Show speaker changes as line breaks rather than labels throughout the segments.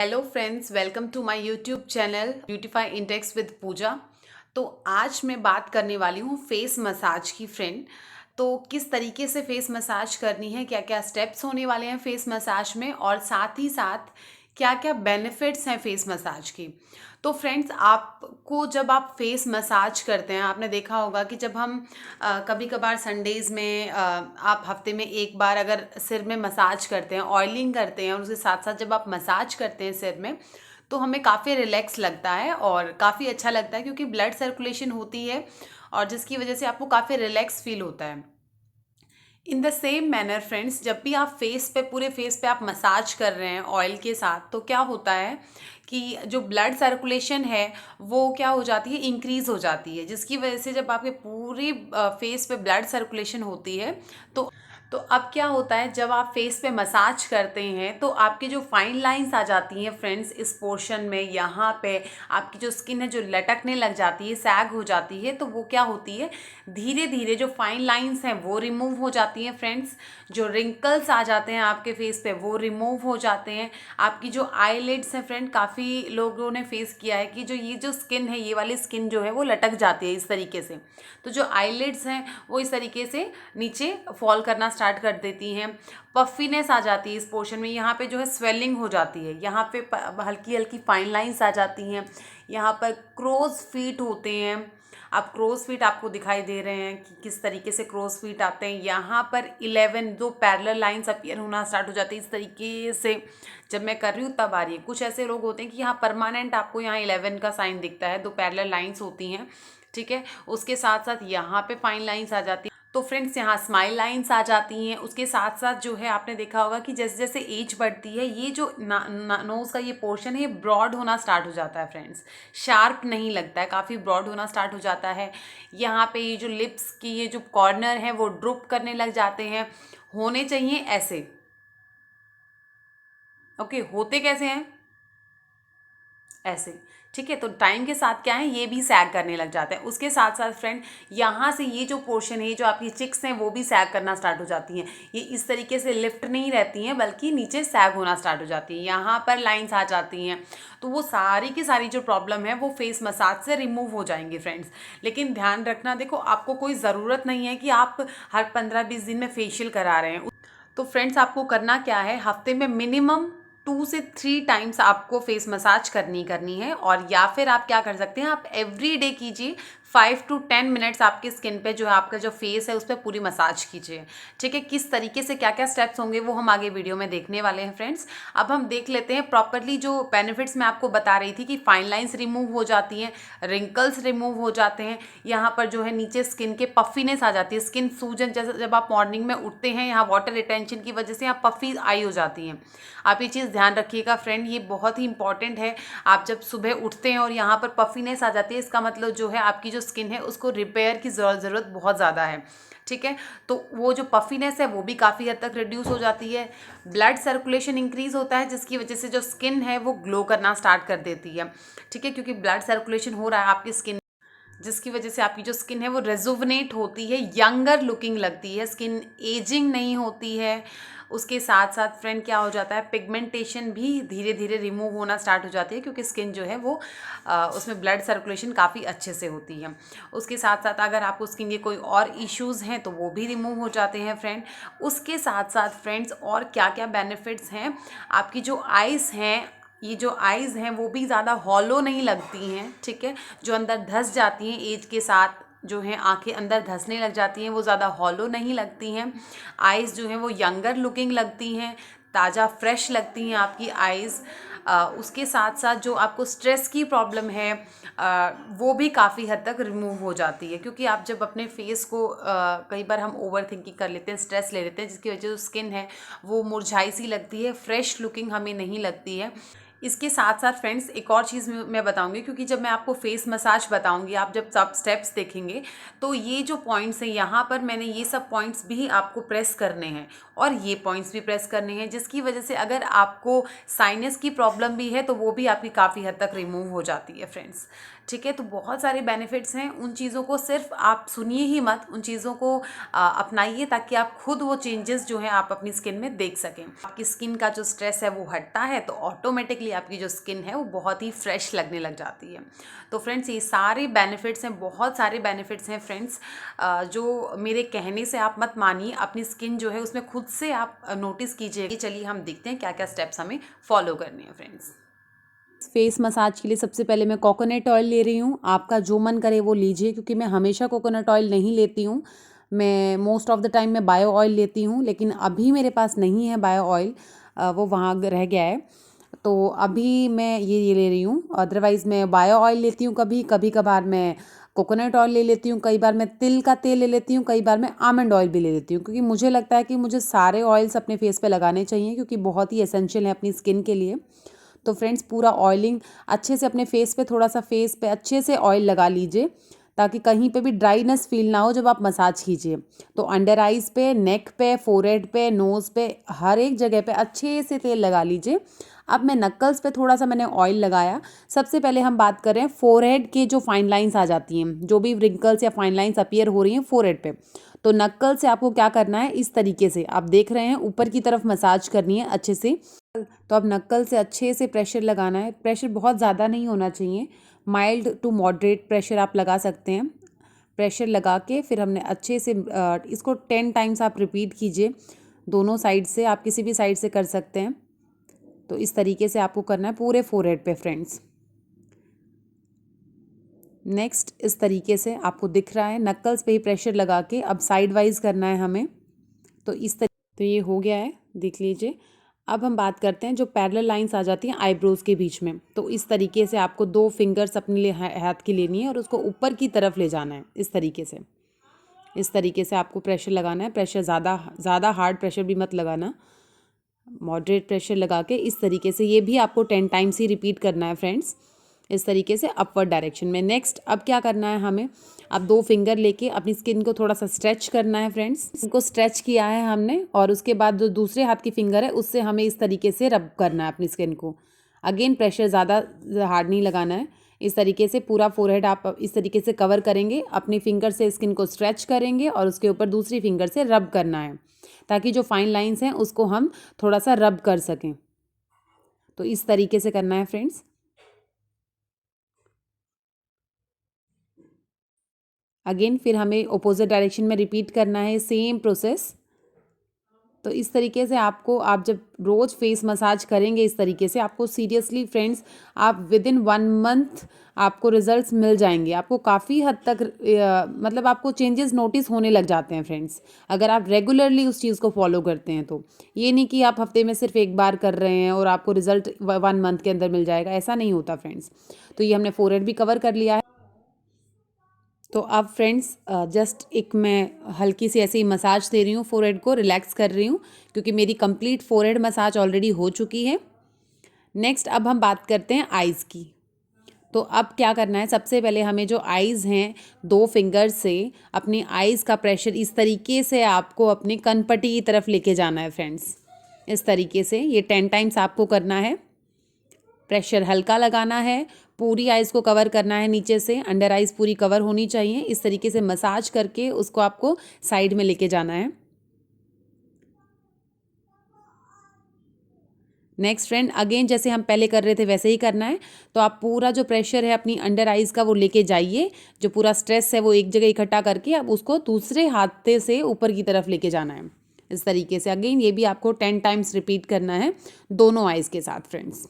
Hello friends, welcome to my YouTube channel beautify index with Puja. तो आज मैं बात करने वाली हूँ फेस मसाज की फ्रेंड। तो किस तरीके से फेस मसाज करनी है, क्या क्या स्टेप्स होने वाले हैं फेस मसाज में, और साथ ही साथ क्या क्या बेनिफिट्स हैं फेस मसाज की। तो फ्रेंड्स, आपको जब आप फेस मसाज करते हैं, आपने देखा होगा कि जब हम कभी कभार संडेज़ में आप हफ्ते में एक बार अगर सिर में मसाज करते हैं, ऑयलिंग करते हैं, और उसके साथ साथ जब आप मसाज करते हैं सिर में, तो हमें काफ़ी रिलैक्स लगता है और काफ़ी अच्छा लगता है, क्योंकि ब्लड सर्कुलेशन होती है और जिसकी वजह से आपको काफ़ी रिलैक्स फील होता है। In the same manner friends, जब भी आप फेस पे, पूरे फेस पे आप मसाज कर रहे हैं ऑयल के साथ, तो क्या होता है कि जो ब्लड सर्कुलेशन है वो क्या हो जाती है, इंक्रीज हो जाती है, जिसकी वजह से जब आपके पूरी फेस पे ब्लड सर्कुलेशन होती है तो अब क्या होता है, जब आप फेस पे मसाज करते हैं तो आपकी जो फाइन लाइंस आ जाती हैं फ्रेंड्स, इस पोर्शन में, यहाँ पे आपकी जो स्किन है जो लटकने लग जाती है, सैग हो जाती है, तो वो क्या होती है, धीरे धीरे जो फाइन लाइंस हैं वो रिमूव हो जाती हैं फ्रेंड्स। जो रिंकल्स आ जाते हैं आपके फेस पे वो रिमूव हो जाते हैं। आपकी जो आईलिड्स हैं फ्रेंड, काफ़ी लोगों ने फेस किया है कि जो ये जो स्किन है, ये वाली स्किन जो है वो लटक जाती है इस तरीके से। तो जो आईलिड्स हैं वो इस तरीके से नीचे फॉल करना स्टार्ट कर देती हैं। पफीनेस आ जाती है इस पोर्शन में, यहाँ पे जो है स्वेलिंग हो जाती है, यहाँ पे हल्की हल्की फाइन लाइंस आ जाती हैं। यहाँ पर क्रोज फीट होते हैं। अब क्रोज फीट आपको दिखाई दे रहे हैं कि किस तरीके से क्रोज फीट आते हैं। यहाँ पर 11 दो पैरेलल लाइंस अपीयर होना स्टार्ट हो जाती है इस तरीके से। जब मैं कर रही हूँ तब आ रही है। कुछ ऐसे लोग होते हैं कि यहाँ परमानेंट आपको यहाँ 11 का साइन दिखता है, दो पैरेलल लाइंस होती हैं, ठीक है। उसके साथ साथ यहाँ पे फाइन लाइंस आ जाती हैं। तो फ्रेंड्स, यहाँ स्माइल लाइंस आ जाती हैं। उसके साथ साथ जो है, आपने देखा होगा कि जैसे जैसे एज बढ़ती है, ये जो नोज़ का ये पोर्शन है ये ब्रॉड होना स्टार्ट हो जाता है फ्रेंड्स। शार्प नहीं लगता है, काफ़ी ब्रॉड होना स्टार्ट हो जाता है। यहाँ पे ये जो लिप्स की ये जो कॉर्नर है वो ड्रूप करने लग जाते हैं। होने चाहिए ऐसे, ओके। होते कैसे हैं, ऐसे, ठीक है। तो टाइम के साथ क्या है, ये भी सैग करने लग जाता है। उसके साथ साथ फ्रेंड, यहाँ से ये जो पोर्शन है, जो आपकी चिक्स हैं, वो भी सैग करना स्टार्ट हो जाती हैं। ये इस तरीके से लिफ्ट नहीं रहती हैं, बल्कि नीचे सैग होना स्टार्ट हो जाती है। यहाँ पर लाइंस आ जाती हैं। तो वो सारी की सारी जो प्रॉब्लम है वो फेस मसाज से रिमूव हो जाएंगी फ्रेंड्स। लेकिन ध्यान रखना, देखो, आपको कोई ज़रूरत नहीं है कि आप हर 15-20 दिन में फेशियल करा रहे हैं। तो फ्रेंड्स, आपको करना क्या है, हफ्ते में मिनिमम 2 से 3 टाइम्स आपको फेस मसाज करनी है। और या फिर आप क्या कर सकते हैं, आप एवरी डे कीजिए। 5 to 10 मिनट्स आपकी स्किन पे, जो है आपका जो फेस है, उस पर पूरी मसाज कीजिए, ठीक है। किस तरीके से, क्या क्या स्टेप्स होंगे, वो हम आगे वीडियो में देखने वाले हैं फ्रेंड्स। अब हम देख लेते हैं प्रॉपरली जो बेनिफिट्स मैं आपको बता रही थी कि फाइन लाइंस रिमूव हो जाती हैं, रिंकल्स रिमूव हो जाते हैं, यहाँ पर जो है नीचे स्किन के पफीनेस आ जाती है, स्किन सूजन, जैसे जब आप मॉर्निंग में उठते हैं, यहाँ वाटर रिटेंशन की वजह से यहाँ पफी आई हो जाती हैं। आप ये चीज़ ध्यान रखिएगा फ्रेंड, ये बहुत ही इंपॉर्टेंट है। आप जब सुबह उठते हैं और यहाँ पर पफीनेस आ जाती है, इसका मतलब जो है आपकी जो स्किन है उसको रिपेयर की ज़रूरत बहुत ज़्यादा है, ठीक है। तो वो जो पफीनेस है वो भी काफ़ी हद तक रिड्यूस हो जाती है। ब्लड सर्कुलेशन इंक्रीज होता है, जिसकी वजह से जो स्किन है वो ग्लो करना स्टार्ट कर देती है, ठीक है, क्योंकि ब्लड सर्कुलेशन हो रहा है आपकी स्किन, जिसकी वजह से आपकी जो स्किन है वो रेजुवनेट होती है, यंगर लुकिंग लगती है, स्किन एजिंग नहीं होती है। उसके साथ साथ फ्रेंड क्या हो जाता है, पिगमेंटेशन भी धीरे धीरे रिमूव होना स्टार्ट हो जाती है, क्योंकि स्किन जो है वो उसमें ब्लड सर्कुलेशन काफ़ी अच्छे से होती है। उसके साथ साथ अगर आपको स्किन के कोई और इश्यूज़ हैं तो वो भी रिमूव हो जाते हैं फ्रेंड। उसके साथ साथ फ्रेंड्स, और क्या क्या बेनिफिट्स हैं, आपकी जो आइज़ हैं, ये जो आइज़ हैं वो भी ज़्यादा हॉलो नहीं लगती हैं, ठीक है। जो अंदर धंस जाती हैं एज के साथ, जो हैं आंखें अंदर धंसने लग जाती हैं, वो ज़्यादा हॉलो नहीं लगती हैं। आइज़ जो हैं वो यंगर लुकिंग लगती हैं, ताज़ा फ्रेश लगती हैं आपकी आइज़। उसके साथ साथ जो आपको स्ट्रेस की प्रॉब्लम है, वो भी काफ़ी हद तक रिमूव हो जाती है, क्योंकि आप जब अपने फेस को, कई बार हम ओवर थिंकिंग कर लेते हैं, स्ट्रेस ले लेते हैं, जिसकी वजह से स्किन है वो मुरझाई सी लगती है, फ्रेश लुकिंग हमें नहीं लगती है। इसके साथ साथ फ्रेंड्स, एक और चीज़ मैं बताऊंगी, क्योंकि जब मैं आपको फेस मसाज बताऊंगी, आप जब सब स्टेप्स देखेंगे, तो ये जो पॉइंट्स हैं, यहाँ पर मैंने ये सब पॉइंट्स भी आपको प्रेस करने हैं और ये पॉइंट्स भी प्रेस करने हैं, जिसकी वजह से अगर आपको साइनस की प्रॉब्लम भी है तो वो भी आपकी काफ़ी हद तक रिमूव हो जाती है फ्रेंड्स, ठीक है। तो बहुत सारे बेनिफिट्स हैं, उन चीज़ों को सिर्फ आप सुनिए ही मत, उन चीज़ों को अपनाइए, ताकि आप खुद वो चेंजेस जो हैं आप अपनी स्किन में देख सकें। आपकी स्किन का जो स्ट्रेस है वो हटता है, तो ऑटोमेटिकली ऑटोमेटिकली आपकी जो स्किन है वो बहुत ही फ्रेश लगने लग जाती है। तो फ्रेंड्स ये सारे बेनिफिट्स हैं, बहुत सारे बेनिफिट्स हैं फ्रेंड्स, जो मेरे कहने से आप मत मानिए, अपनी स्किन जो है उसमें खुद से आप नोटिस कीजिए। चलिए हम देखते हैं क्या क्या स्टेप्स हमें फॉलो करने हैं फ्रेंड्स। फेस मसाज के लिए सबसे पहले मैं कोकोनट ऑयल ले रही हूँ। आपका जो मन करे वो लीजिए, क्योंकि मैं हमेशा कोकोनट ऑयल नहीं लेती हूँ, मैं मोस्ट ऑफ द टाइम मैं बायो ऑयल लेती हूँ, लेकिन अभी मेरे पास नहीं है बायो ऑयल, वो वहाँ रह गया है, तो अभी मैं ये ले रही हूँ। अदरवाइज़ मैं बायो ऑयल लेती हूँ, कभी कभी कभार मैं कोकोनट ऑयल ले लेती हूँ, कई बार मैं तिल का तेल ले लेती हूँ, कई बार मैं आमंड ऑयल भी ले लेती हूँ, क्योंकि मुझे लगता है कि मुझे सारे ऑयल्स अपने फेस पे लगाने चाहिए, क्योंकि बहुत ही एसेंशियल है अपनी स्किन के लिए। तो फ्रेंड्स पूरा ऑयलिंग अच्छे से अपने फेस पे, थोड़ा सा फेस पे अच्छे से ऑयल लगा लीजिए, ताकि कहीं पे भी ड्राइनेस फील ना हो जब आप मसाज कीजिए। तो अंडर आइज़ पे, नेक पे, फोरहेड पे, नोज़ पे, हर एक जगह पे अच्छे से तेल लगा लीजिए। अब मैं नक्कल्स पे थोड़ा सा मैंने ऑयल लगाया। सबसे पहले हम बात करें फोरहेड के जो फाइन लाइंस आ जाती हैं, जो भी रिंकल्स या फाइन लाइंस अपीयर हो रही हैं फोरहेड पे, तो नक्कल से आपको क्या करना है, इस तरीके से आप देख रहे हैं ऊपर की तरफ मसाज करनी है अच्छे से। तो अब नक्कल से अच्छे से प्रेशर लगाना है। प्रेशर बहुत ज़्यादा नहीं होना चाहिए, माइल्ड टू मॉडरेट प्रेशर आप लगा सकते हैं। प्रेशर लगा के फिर हमने अच्छे से इसको 10 टाइम्स आप रिपीट कीजिए, दोनों साइड से, आप किसी भी साइड से कर सकते हैं। तो इस तरीके से आपको करना है पूरे फोरहेड पे फ्रेंड्स। नेक्स्ट इस तरीके से आपको दिख रहा है, नक्कल्स पे ही प्रेशर लगा के अब साइड वाइज करना है हमें। तो तो ये हो गया है, देख लीजिए। अब हम बात करते हैं जो पैरेलल लाइंस आ जाती हैं आईब्रोज के बीच में, तो इस तरीके से आपको 2 फिंगर्स अपने लिए हाथ की लेनी है और उसको ऊपर की तरफ ले जाना है, इस तरीके से। इस तरीके से आपको प्रेशर लगाना है। प्रेशर ज़्यादा हार्ड प्रेशर भी मत लगाना, मॉडरेट प्रेशर लगा के इस तरीके से, ये भी आपको 10 टाइम्स ही रिपीट करना है फ्रेंड्स, इस तरीके से अपवर्ड डायरेक्शन में। नेक्स्ट अब क्या करना है हमें, अब 2 फिंगर लेके अपनी स्किन को थोड़ा सा स्ट्रेच करना है फ्रेंड्स। इनको स्ट्रेच किया है हमने, और उसके बाद जो दूसरे हाथ की फिंगर है उससे हमें इस तरीके से रब करना है अपनी स्किन को। अगेन प्रेशर ज़्यादा हार्ड नहीं लगाना है। इस तरीके से पूरा फोरहेड आप इस तरीके से कवर करेंगे, अपनी फिंगर से स्किन को स्ट्रेच करेंगे और उसके ऊपर दूसरी फिंगर से रब करना है, ताकि जो फाइन लाइंस हैं उसको हम थोड़ा सा रब कर सकें। तो इस तरीके से करना है फ्रेंड्स। अगेन फिर हमें अपोजिट डायरेक्शन में रिपीट करना है सेम प्रोसेस। तो इस तरीके से आपको, आप जब रोज़ फेस मसाज करेंगे इस तरीके से, आपको सीरियसली फ्रेंड्स, आप विद इन 1 मंथ आपको रिजल्ट्स मिल जाएंगे। आपको काफ़ी हद तक मतलब आपको चेंजेस नोटिस होने लग जाते हैं फ्रेंड्स, अगर आप रेगुलरली उस चीज़ को फॉलो करते हैं तो। ये नहीं कि आप हफ्ते में सिर्फ एक बार कर रहे हैं और आपको रिजल्ट 1 मंथ के अंदर मिल जाएगा, ऐसा नहीं होता फ्रेंड्स। तो ये हमने फोरहेड भी कवर कर लिया है। तो अब फ्रेंड्स जस्ट एक मैं हल्की सी ऐसे ही मसाज दे रही हूँ, फोरहेड को रिलैक्स कर रही हूँ, क्योंकि मेरी कंप्लीट फोरहेड मसाज ऑलरेडी हो चुकी है। नेक्स्ट अब हम बात करते हैं आइज़ की। तो अब क्या करना है, सबसे पहले हमें जो आइज़ हैं 2 फिंगर से अपनी आइज़ का प्रेशर इस तरीके से आपको अपनी कनपट्टी की तरफ लेके जाना है फ्रेंड्स, इस तरीके से। ये 10 टाइम्स आपको करना है। प्रेशर हल्का लगाना है, पूरी आइज़ को कवर करना है नीचे से, अंडर आइज़ पूरी कवर होनी चाहिए। इस तरीके से मसाज करके उसको आपको साइड में लेके जाना है। नेक्स्ट फ्रेंड, अगेन जैसे हम पहले कर रहे थे वैसे ही करना है। तो आप पूरा जो प्रेशर है अपनी अंडर आइज़ का वो लेके जाइए, जो पूरा स्ट्रेस है वो एक जगह इकट्ठा करके अब उसको दूसरे हाथ से ऊपर की तरफ लेके जाना है, इस तरीके से। अगेन ये भी आपको 10 टाइम्स रिपीट करना है दोनों आइज़ के साथ फ्रेंड्स।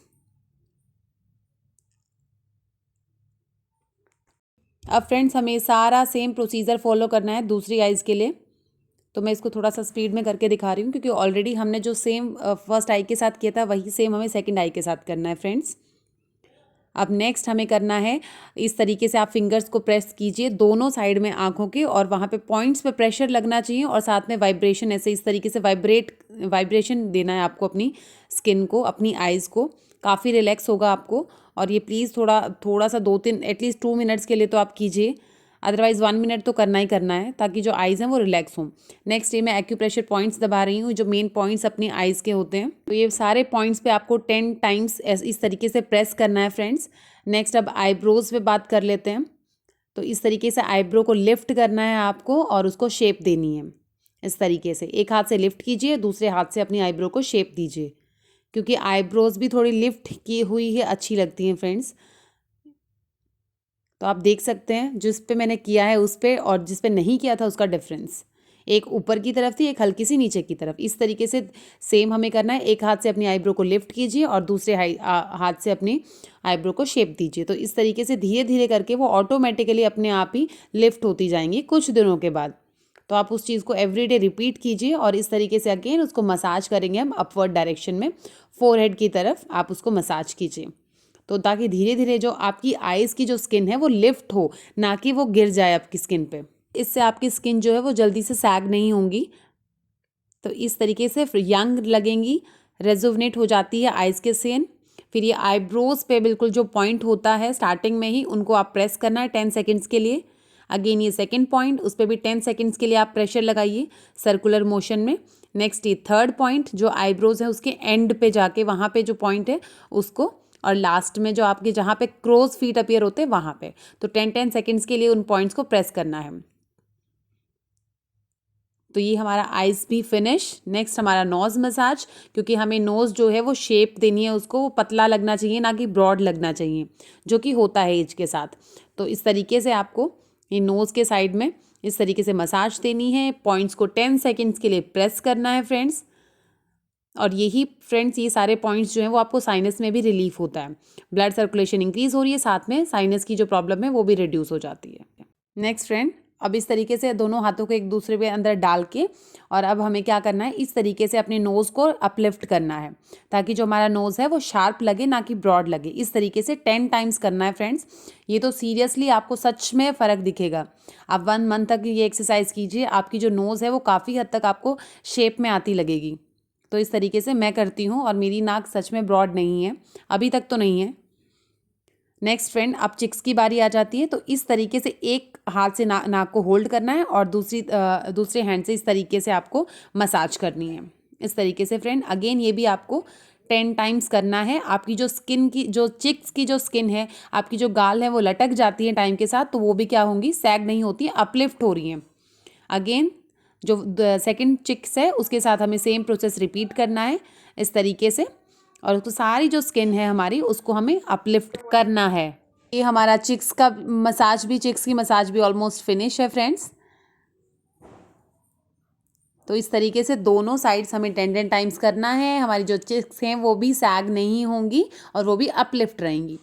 अब फ्रेंड्स हमें सारा सेम प्रोसीजर फॉलो करना है दूसरी आइज़ के लिए। तो मैं इसको थोड़ा सा स्पीड में करके दिखा रही हूँ, क्योंकि ऑलरेडी हमने जो सेम फर्स्ट आई के साथ किया था वही सेम हमें सेकंड आई के साथ करना है फ्रेंड्स। अब नेक्स्ट हमें करना है, इस तरीके से आप फिंगर्स को प्रेस कीजिए दोनों साइड में आँखों के, और वहाँ पे पॉइंट्स पे प्रेशर लगना चाहिए, और साथ में वाइब्रेशन, ऐसे इस तरीके से वाइब्रेशन देना है आपको अपनी स्किन को, अपनी आइज़ को। काफ़ी रिलैक्स होगा आपको। और ये प्लीज़ थोड़ा सा 2-3 एटलीस्ट 2 मिनट्स के लिए तो आप कीजिए, अदरवाइज़ 1 मिनट तो करना ही करना है, ताकि जो आइज़ हैं वो रिलैक्स हों। नेक्स्ट ये मैं एक्यूप्रेशर पॉइंट्स दबा रही हूँ, जो मेन पॉइंट्स अपनी आइज़ के होते हैं। तो ये सारे पॉइंट्स पे आपको 10 टाइम्स इस तरीके से प्रेस करना है फ्रेंड्स। नेक्स्ट अब आईब्रोज़ पे बात कर लेते हैं। तो इस तरीके से आईब्रो को लिफ्ट करना है आपको और उसको शेप देनी है, इस तरीके से। एक हाथ से लिफ्ट कीजिए, दूसरे हाथ से अपनी आईब्रो को शेप दीजिए, क्योंकि आईब्रोज भी थोड़ी लिफ्ट की हुई है अच्छी लगती हैं फ्रेंड्स। तो आप देख सकते हैं जिस पे मैंने किया है उस पे और जिस पे नहीं किया था उसका डिफरेंस, एक ऊपर की तरफ थी, एक हल्की सी नीचे की तरफ। इस तरीके से सेम हमें करना है। एक हाथ से अपनी आईब्रो को लिफ्ट कीजिए और दूसरे हाथ से अपनी आईब्रो को शेप दीजिए। तो इस तरीके से धीरे धीरे करके वो ऑटोमेटिकली अपने आप ही लिफ्ट होती जाएंगी कुछ दिनों के बाद। तो आप उस चीज़ को एवरीडे रिपीट कीजिए और इस तरीके से अगेन उसको मसाज करेंगे हम अपवर्ड डायरेक्शन में, फोरहेड की तरफ आप उसको मसाज कीजिए। तो ताकि धीरे धीरे जो आपकी आईज़ की जो स्किन है वो लिफ्ट हो, ना कि वो गिर जाए आपकी स्किन पे। इससे आपकी स्किन जो है वो जल्दी से सैग नहीं होंगी। तो इस तरीके से फिर यंग लगेंगी, रेजुवनेट हो जाती है आईज़ के स्किन। फिर ये आईब्रोज पे बिल्कुल जो पॉइंट होता है स्टार्टिंग में ही, उनको आप प्रेस करना है 10 सेकेंड्स के लिए। अगेन ये सेकंड पॉइंट, उस पर भी 10 सेकेंड्स के लिए आप प्रेशर लगाइए सर्कुलर मोशन में। नेक्स्ट ये थर्ड पॉइंट जो आईब्रोज है उसके एंड पे जाके वहाँ पे जो पॉइंट है उसको, और लास्ट में जो आपके जहाँ पे क्रोज फीट अपीयर होते हैं वहाँ पे। तो 10 सेकेंड्स के लिए उन पॉइंट्स को प्रेस करना है। तो ये हमारा आइज़ भी फिनिश। नेक्स्ट हमारा नोज़ मसाज, क्योंकि हमें नोज़ जो है वो शेप देनी है उसको, वो पतला लगना चाहिए ना कि ब्रॉड लगना चाहिए, जो कि होता है एज के साथ। तो इस तरीके से आपको ये नोज़ के साइड में इस तरीके से मसाज देनी है। पॉइंट्स को 10 सेकेंड्स के लिए प्रेस करना है फ्रेंड्स। और यही फ्रेंड्स ये सारे पॉइंट्स जो हैं वो आपको साइनस में भी रिलीफ होता है। ब्लड सर्कुलेशन इंक्रीज हो रही है, साथ में साइनस की जो प्रॉब्लम है वो भी रिड्यूस हो जाती है। नेक्स्ट फ्रेंड, अब इस तरीके से दोनों हाथों को एक दूसरे के अंदर डाल के, और अब हमें क्या करना है, इस तरीके से अपने नोज़ को अपलिफ्ट करना है ताकि जो हमारा नोज़ है वो शार्प लगे ना कि ब्रॉड लगे। इस तरीके से 10 टाइम्स करना है फ्रेंड्स। ये तो सीरियसली आपको सच में फ़र्क दिखेगा। आप 1 मंथ तक ये एक्सरसाइज कीजिए, आपकी जो नोज़ है वो काफ़ी हद तक आपको शेप में आती लगेगी। तो इस तरीके से मैं करती हूँ और मेरी नाक सच में ब्रॉड नहीं है, अभी तक तो नहीं है। नेक्स्ट फ्रेंड, अब चिक्स की बारी आ जाती है। तो इस तरीके से एक हाथ से नाक को होल्ड करना है और दूसरे हैंड से इस तरीके से आपको मसाज करनी है। इस तरीके से फ्रेंड अगेन ये भी आपको 10 टाइम्स करना है। आपकी जो स्किन की जो चिक्स की जो स्किन है, आपकी जो गाल है वो लटक जाती है टाइम के साथ, तो वो भी क्या होंगी, सैग नहीं होती है, अपलिफ्ट हो रही हैं। अगेन जो सेकंड चिक्स है उसके साथ हमें सेम प्रोसेस रिपीट करना है इस तरीके से, और तो सारी जो स्किन है हमारी उसको हमें अपलिफ्ट करना है। ये हमारा चिक्स का मसाज भी, चिक्स की मसाज भी ऑलमोस्ट फिनिश है फ्रेंड्स। तो इस तरीके से दोनों साइड्स हमें 10 टाइम्स करना है। हमारी जो चिक्स हैं वो भी सैग नहीं होंगी और वो भी अपलिफ्ट रहेंगी।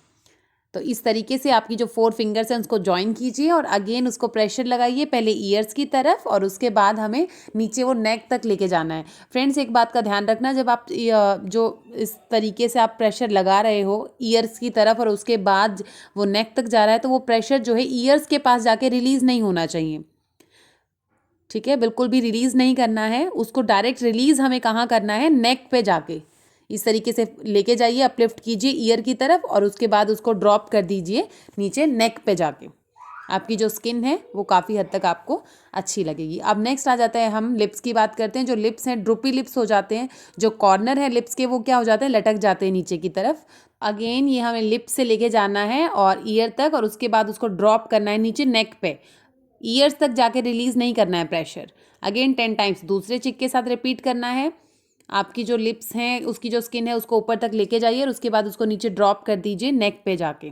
तो इस तरीके से आपकी जो 4 फिंगर्स हैं उसको जॉइन कीजिए और अगेन उसको प्रेशर लगाइए, पहले ईयर्स की तरफ और उसके बाद हमें नीचे वो नेक तक लेके जाना है। फ्रेंड्स एक बात का ध्यान रखना, जब आप जो इस तरीके से आप प्रेशर लगा रहे हो ईयर्स की तरफ और उसके बाद वो नेक तक जा रहा है, तो वो प्रेशर जो है ईयर्स के पास जाके रिलीज़ नहीं होना चाहिए। ठीक है, बिल्कुल भी रिलीज़ नहीं करना है उसको। डायरेक्ट रिलीज़ हमें कहाँ करना है, नेक पे जाके इस तरीके से लेके जाइए, अपलिफ्ट कीजिए ईयर की तरफ और उसके बाद उसको ड्रॉप कर दीजिए नीचे नेक पे जाके। आपकी जो स्किन है वो काफ़ी हद तक आपको अच्छी लगेगी। अब नेक्स्ट आ जाता है, हम लिप्स की बात करते हैं। जो लिप्स हैं ड्रूपी लिप्स हो जाते हैं, जो कॉर्नर है लिप्स के वो क्या हो जाते हैं, लटक जाते हैं नीचे की तरफ। अगेन ये हमें लिप्स से लेके जाना है और ईयर तक, और उसके बाद उसको ड्रॉप करना है नीचे नेक पे, ईयर्स तक जाके रिलीज़ नहीं करना है प्रेशर। अगेन 10 टाइम्स दूसरे चिक के साथ रिपीट करना है। आपकी जो लिप्स हैं उसकी जो स्किन है उसको ऊपर तक लेके जाइए और उसके बाद उसको नीचे ड्रॉप कर दीजिए नेक पे जाके,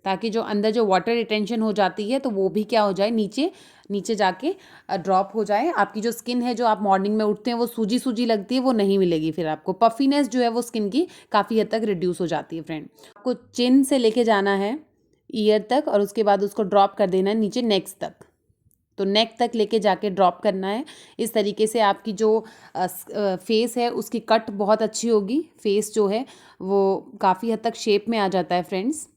ताकि जो अंदर जो वाटर रिटेंशन हो जाती है तो वो भी क्या हो जाए, नीचे नीचे जाके ड्रॉप हो जाए। आपकी जो स्किन है, जो आप मॉर्निंग में उठते हैं वो सूजी सूजी लगती है, वो नहीं मिलेगी। फिर आपको पफीनेस जो है वो स्किन की काफ़ी हद तक रिड्यूस हो जाती है फ्रेंड। आपको चिन से लेके जाना है ईयर तक और उसके बाद उसको ड्रॉप कर देना है नीचे नेक्स्ट तक। तो नेक तक लेके जाके ड्रॉप करना है। इस तरीके से आपकी जो फेस है उसकी कट बहुत अच्छी होगी। फेस जो है वो काफ़ी हद तक शेप में आ जाता है फ्रेंड्स।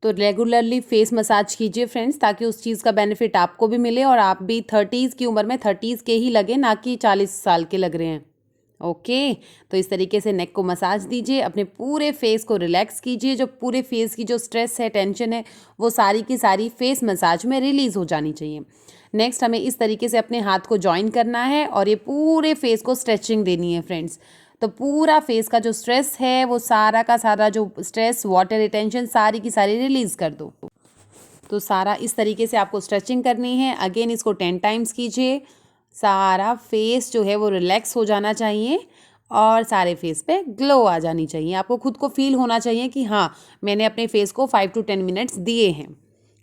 तो रेगुलरली फेस मसाज कीजिए फ्रेंड्स, ताकि उस चीज़ का बेनिफिट आपको भी मिले और आप भी 30s की उम्र में 30s के ही लगे, ना कि 40 साल के लग रहे हैं। ओके, तो इस तरीके से नेक को मसाज दीजिए, अपने पूरे फेस को रिलैक्स कीजिए। जो पूरे फेस की जो स्ट्रेस है, टेंशन है, वो सारी की सारी फेस मसाज में रिलीज़ हो जानी चाहिए। नेक्स्ट हमें इस तरीके से अपने हाथ को जॉइन करना है और ये पूरे फेस को स्ट्रेचिंग देनी है फ्रेंड्स। तो पूरा फेस का जो स्ट्रेस है वो सारा का सारा जो स्ट्रेस, वाटर रिटेंशन, सारी की सारी रिलीज़ कर दो। तो सारा इस तरीके से आपको स्ट्रेचिंग करनी है। अगेन इसको 10 टाइम्स कीजिए। सारा फेस जो है वो रिलैक्स हो जाना चाहिए और सारे फेस पे ग्लो आ जानी चाहिए। आपको खुद को फील होना चाहिए कि हाँ, मैंने अपने फेस को 5 to 10 मिनट्स दिए हैं।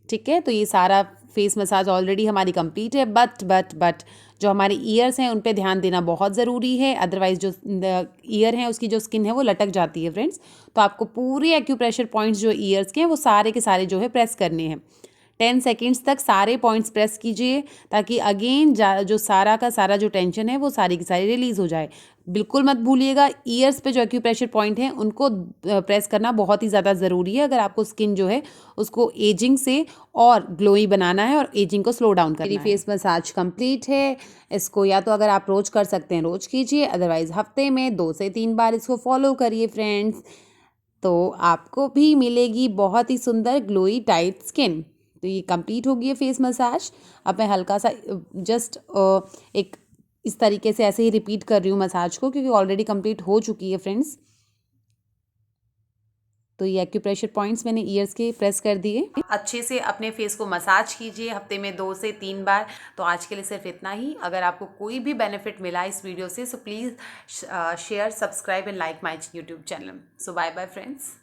ठीक है, तो ये सारा फेस मसाज ऑलरेडी हमारी कंप्लीट है। बट जो हमारे ईयर्स हैं उन पे ध्यान देना बहुत ज़रूरी है, अदरवाइज़ जो ईयर हैं उसकी जो स्किन है वो लटक जाती है फ्रेंड्स। तो आपको पूरे एक्यूप्रेशर पॉइंट्स जो ईयर्स के हैं वो सारे के सारे जो है प्रेस करने हैं। 10 सेकेंड्स तक सारे पॉइंट्स प्रेस कीजिए, ताकि अगेन जो सारा का सारा जो टेंशन है वो सारी की सारी रिलीज़ हो जाए। बिल्कुल मत भूलिएगा, ईयर्स पे जो एक्यूप्रेशर पॉइंट हैं उनको प्रेस करना बहुत ही ज़्यादा ज़रूरी है, अगर आपको स्किन जो है उसको एजिंग से और ग्लोई बनाना है और एजिंग को स्लो डाउन करना है। मेरी फेस मसाज कंप्लीट है। इसको या तो अगर आप रोज़ कर सकते हैं रोज़ कीजिए, अदरवाइज़ हफ्ते में 2 से 3 बार इसको फॉलो करिए फ्रेंड्स। तो आपको भी मिलेगी बहुत ही सुंदर ग्लोई टाइट स्किन। तो ये कंप्लीट हो गई है फेस मसाज। अब मैं हल्का सा जस्ट एक इस तरीके से ऐसे ही रिपीट कर रही हूँ मसाज को, क्योंकि ऑलरेडी कंप्लीट हो चुकी है फ्रेंड्स। तो ये एक्यूप्रेशर पॉइंट्स मैंने ईयर्स के प्रेस कर दिए। अच्छे से अपने फेस को मसाज कीजिए हफ्ते में 2 से 3 बार। तो आज के लिए सिर्फ इतना ही। अगर आपको कोई भी बेनिफिट मिला इस वीडियो से, so please share, subscribe and like my YouTube channel. So bye bye friends.